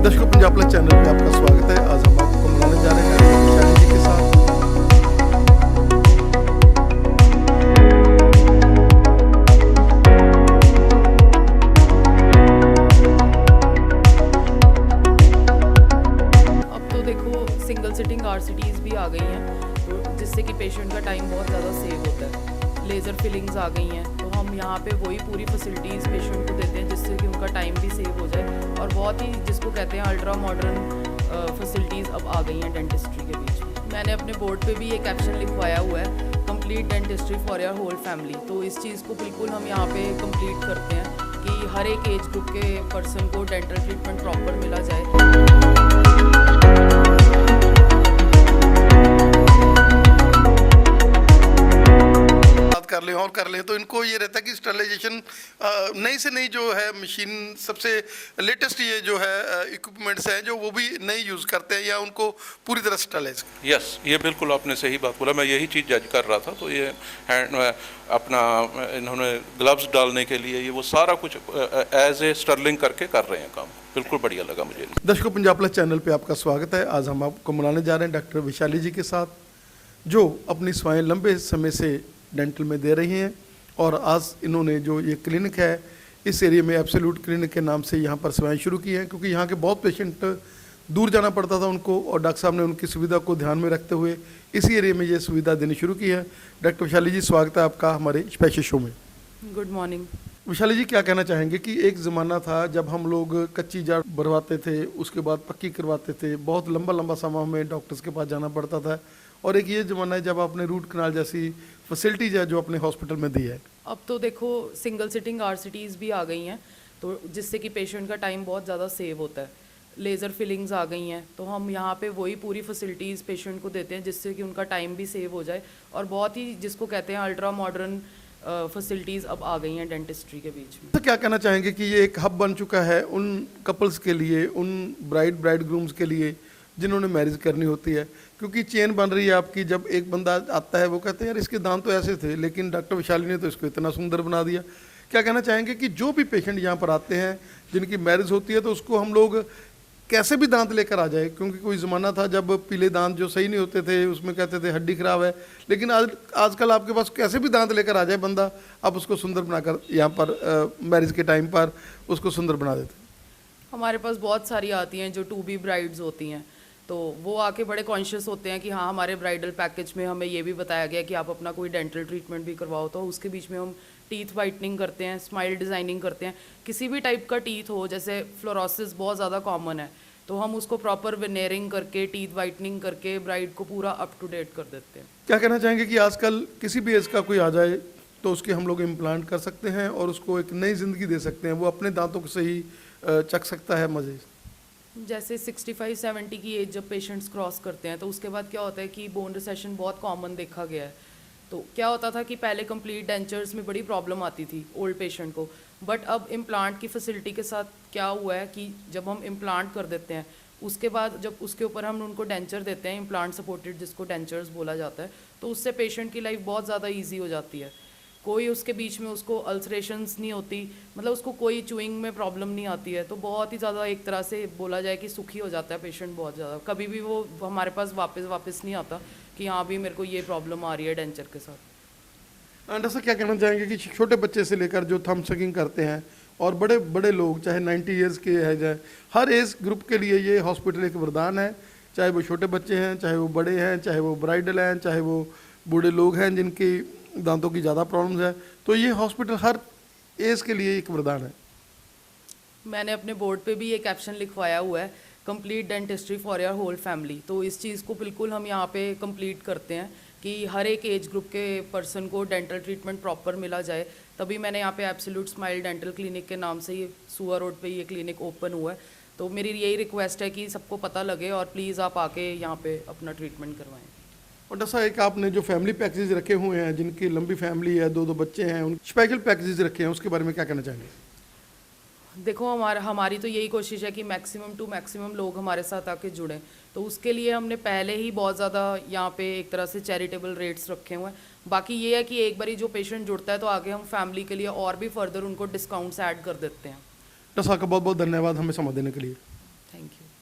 दर्शकों, Punjab plus channel पे आपका स्वागत है। आज हम आपको मिलाने जा रहे हैं डॉक्टर वैशाली जी के साथ। अब तो देखो सिंगल सिटिंग आरसीटीज भी आ गई हैं, तो जिससे कि पेशेंट का टाइम बहुत ज़्यादा सेव होता है। लेज़र फिलिंग्स आ गई हैं, तो हम यहाँ पे वही पूरी फैसिलिटीज़ पेशेंट को देते हैं जिससे कि उनका टाइम भी सेव हो जाए। और बहुत ही जिसको कहते हैं अल्ट्रा मॉडर्न फैसिलिटीज़ अब आ गई हैं डेंटिस्ट्री के बीच में। मैंने अपने बोर्ड पे भी ये कैप्शन लिखवाया हुआ है, complete dentistry for your whole family. तो इस चीज़ को बिल्कुल हम यहाँ पे कंप्लीट करते हैं कि हर एक एज ग्रुप के पर्सन को डेंटल ट्रीटमेंट प्रॉपर मिला जाए। कर लें तो इनको ये रहता है कि स्टरलाइजेशन नई से नई जो है मशीन, सबसे लेटेस्ट ये जो है इक्विपमेंट्स हैं जो वो भी नई यूज़ करते हैं या उनको पूरी तरह स्टरलाइज। यस, ये बिल्कुल आपने सही बात बोला। मैं यही चीज़ जज कर रहा था। तो ये हैंड अपना इन्होंने ग्लव्स डालने के लिए ये वो सारा कुछ एज ए स्टर्लिंग करके कर रहे हैं काम। बिल्कुल बढ़िया लगा मुझे। दर्शकों, पंजाब प्लस चैनल पे आपका स्वागत है। आज हम आपको मिलाने जा रहे हैं डॉक्टर वैशाली जी के साथ, जो अपनी सेवाएं लंबे समय से डेंटल में दे रही हैं। और आज इन्होंने जो ये क्लिनिक है, इस एरिया में एब्सोल्यूट क्लिनिक के नाम से यहाँ पर सेवाएं शुरू की हैं, क्योंकि यहाँ के बहुत पेशेंट दूर जाना पड़ता था उनको, और डॉक्टर साहब ने उनकी सुविधा को ध्यान में रखते हुए इसी एरिया में ये सुविधा देनी शुरू की है। डॉक्टर वैशाली जी, स्वागत है आपका हमारे स्पेशल शो में। Good morning. वैशाली जी, क्या कहना चाहेंगे कि एक ज़माना था जब हम लोग कच्ची जाड़ भरवाते थे, उसके बाद पक्की करवाते थे, बहुत लंबा लंबा समय हमें डॉक्टर्स के पास जाना पड़ता था, और एक ये ज़माना है जब आपने रूट कनाल जैसी फैसिलिटीज़ है जो अपने हॉस्पिटल में दी है। अब तो देखो सिंगल सिटिंग आरसीटीज भी आ गई हैं, तो जिससे कि पेशेंट का टाइम बहुत ज़्यादा सेव होता है। लेज़र फिलिंग्स आ गई हैं, तो हम यहाँ पे वही पूरी फैसिलिटीज़ पेशेंट को देते हैं जिससे कि उनका टाइम भी सेव हो जाए। और बहुत ही जिसको कहते हैं अल्ट्रा मॉडर्न फैसिलिटीज़ अब आ गई हैं डेंटिस्ट्री के बीच में। तो क्या कहना चाहेंगे कि ये एक हब बन चुका है उन कपल्स के लिए, उन ब्राइड ग्रूम्स के लिए जिन्होंने मैरिज करनी होती है, क्योंकि चेन बन रही है आपकी। जब एक बंदा आता है वो कहते हैं यार इसके दांत तो ऐसे थे, लेकिन डॉक्टर वैशाली ने तो इसको इतना सुंदर बना दिया। क्या कहना चाहेंगे कि जो भी पेशेंट यहाँ पर आते हैं जिनकी मैरिज होती है, तो उसको हम लोग कैसे भी दांत लेकर आ जाए, क्योंकि कोई ज़माना था जब पीले दांत जो सही नहीं होते थे उसमें कहते थे हड्डी खराब है, लेकिन आजकल आपके पास कैसे भी दांत लेकर आ जाए बंदा, आप उसको सुंदर बनाकर यहाँ पर मैरिज के टाइम पर उसको सुंदर बना देते हैं। हमारे पास बहुत सारी आती हैं जो 2B ब्राइड्स होती हैं, तो वो आके बड़े कॉन्शियस होते हैं कि हाँ हमारे ब्राइडल पैकेज में हमें ये भी बताया गया कि आप अपना कोई डेंटल ट्रीटमेंट भी करवाओ। तो उसके बीच में हम टीथ वाइटनिंग करते हैं, स्माइल डिज़ाइनिंग करते हैं। किसी भी टाइप का टीथ हो, जैसे फ्लोरोसिस बहुत ज़्यादा कॉमन है, तो हम उसको प्रॉपर वेनेयरिंग करके, टीथ वाइटनिंग करके ब्राइड को पूरा अप टू डेट कर देते हैं। क्या कहना चाहेंगे कि आजकल किसी भी एज का कोई आ जाए तो उसके हम लोग इम्प्लांट कर सकते हैं और उसको एक नई ज़िंदगी दे सकते हैं, वो अपने दांतों से ही चख सकता है मज़े। जैसे 65-70 की एज जब पेशेंट्स क्रॉस करते हैं, तो उसके बाद क्या होता है कि बोन रिसेशन बहुत कॉमन देखा गया है। तो क्या होता था कि पहले कंप्लीट डेंचर्स में बड़ी प्रॉब्लम आती थी ओल्ड पेशेंट को, बट अब इम्प्लांट की फैसिलिटी के साथ क्या हुआ है कि जब हम इम्प्लांट कर देते हैं, उसके बाद जब उसके ऊपर हम उनको डेंचर देते हैं, इम्प्लांट सपोर्टेड जिसको डेंचर्स बोला जाता है, तो उससे पेशेंट की लाइफ बहुत ज़्यादा ईजी हो जाती है। कोई उसके बीच में उसको अल्सरेशंस नहीं होती, मतलब उसको कोई चूइंग में प्रॉब्लम नहीं आती है। तो बहुत ही ज़्यादा एक तरह से बोला जाए कि सुखी हो जाता है पेशेंट बहुत ज़्यादा। कभी भी वो हमारे पास वापस नहीं आता कि हाँ भी मेरे को ये प्रॉब्लम आ रही है डेंचर के साथ। अंडा क्या कहना चाहेंगे कि छोटे बच्चे से लेकर जो थंब सकिंग करते हैं और बड़े बड़े लोग, चाहे 90 ईयर्स के है, चाहे हर एज ग्रुप के लिए ये हॉस्पिटल एक वरदान है। चाहे वो छोटे बच्चे हैं, चाहे वो बड़े हैं, चाहे वो ब्राइडल हैं, चाहे वो बूढ़े लोग हैं जिनकी दांतों की ज़्यादा प्रॉब्लम्स है, तो ये हॉस्पिटल हर एज के लिए एक वरदान है। मैंने अपने बोर्ड पे भी ये कैप्शन लिखवाया हुआ है, complete dentistry for your whole family. तो इस चीज़ को बिल्कुल हम यहाँ पे कंप्लीट करते हैं कि हर एक एज ग्रुप के पर्सन को डेंटल ट्रीटमेंट प्रॉपर मिला जाए। तभी मैंने यहाँ पे एब्सोल्यूट स्माइल डेंटल क्लिनिक के नाम से ये सुआ रोड पे ये क्लिनिक ओपन हुआ है। तो मेरी यही रिक्वेस्ट है कि सबको पता लगे और प्लीज़ आप आके यहाँ पे अपना ट्रीटमेंट करवाएं। और डॉक्टर साहब, एक आपने जो फैमिली पैकेजेस रखे हुए हैं, जिनकी लंबी फैमिली है, 2-2 बच्चे हैं, उन स्पेशल पैकेजेस रखे हैं, उसके बारे में क्या कहना चाहेंगे? देखो हमारी तो यही कोशिश है कि मैक्सिमम टू मैक्सिमम लोग हमारे साथ आके जुड़ें। तो उसके लिए हमने पहले ही बहुत ज़्यादा यहाँ पे एक तरह से चैरिटेबल रेट्स रखे हुए हैं। बाकी ये है कि एक बारी जो पेशेंट जुड़ता है तो आगे हम फैमिली के लिए और भी फर्दर उनको डिस्काउंट्स ऐड कर देते हैं। डॉक्टर साहब का बहुत बहुत धन्यवाद हमें समय देने के लिए। Thank you.